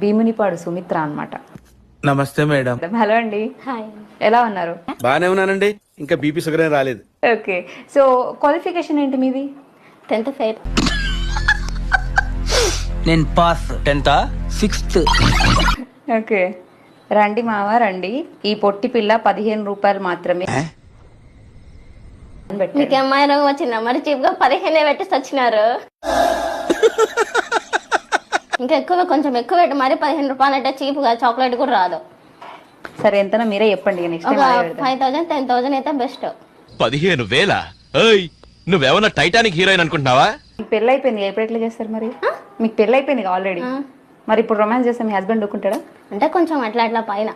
భీమునిపాడు సుమిత్ర అన్నమాట. నమస్తే madam. Hello అండి. హాయ్. ఎలా ఉన్నారు? బానే ఉన్నానండి, ఇంకా బీపీ షుగర్ ఏం రాలేదు. ఓకే, సో క్వాలిఫికేషన్ ఏంటి మీది? 10th fail. నేను పాస్ 10th 6th. ఓకే, రండి మావా రండి. ఈ పొట్టి పిల్ల 15 రూపాయలు మాత్రమే. మీకు అమ్మాయి రోగం వచ్చిందా? మరి చీప్ గా 15 పెట్టేసి వచ్చినారు. ఇంకా ఎక్కువ, కొంచెం ఎక్కువ పెట్టి మరి 15 రూపాయలు అంటే చీప్ గా చాక్లెట్ కూడా రాదు. సరే ఎంతనో మీరే చెప్పండి. నెక్స్ట్ ఒక 5,000 10,000 అయితే బెస్ట్. 15,000? ఏయ్, నువ్వేమన్నా టైటానిక్ హీరోయిన్ అనుకుంటున్నావా? మీకు పెళ్ళి అయిపోయింది, ఎప్పుడు ఎట్లా చేస్తారు మరి? మీకు పెళ్ళి అయిపోయింది ఆల్రెడీ, మరి ఇప్పుడు రొమాన్స్ చేస్తే మీ హస్బెండ్ ఒప్పుకుంటాడా? అంటే కొంచెం అట్లా అట్లా పైన.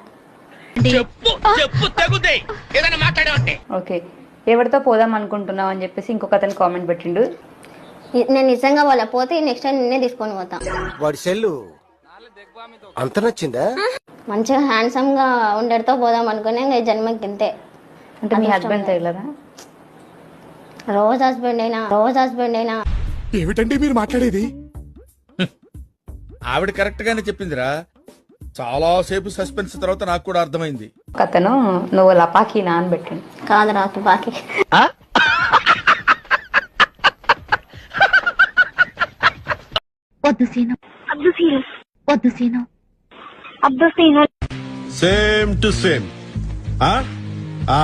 ఓకే, ఎవరితో పోదాం అనుకుంటున్నావు అని చెప్పేసి ఇంకొక అతను కామెంట్ పెట్టిండు. నేను నిజంగా వాళ్ళ పోతే నెక్స్ట్ టైం నిన్నే తీసుకొని పోతా. వాడి సెల్లు అంత నచ్చిందా? మంచిగా హ్యాండ్సమ్ గా ఉండేతో పోదాం అనుకునే ఇంకా ఈ జన్మకి ఇంతే. అంటే మీ హస్బెండ్ తెలియదా? రోజు హస్బెండ్ అయినా ఏమిటండి మీరు మాట్లాడేది? ఆవిడ కరెక్ట్ గానే చెప్పిందిరా. చాలా సేపు సస్పెన్స్ తర్వాత నాకు కూడా అర్థమైంది. ఒక అతను నువ్వు లపాకి నా అని పెట్టిండు. కాదు రాకి బాకి. Same to same.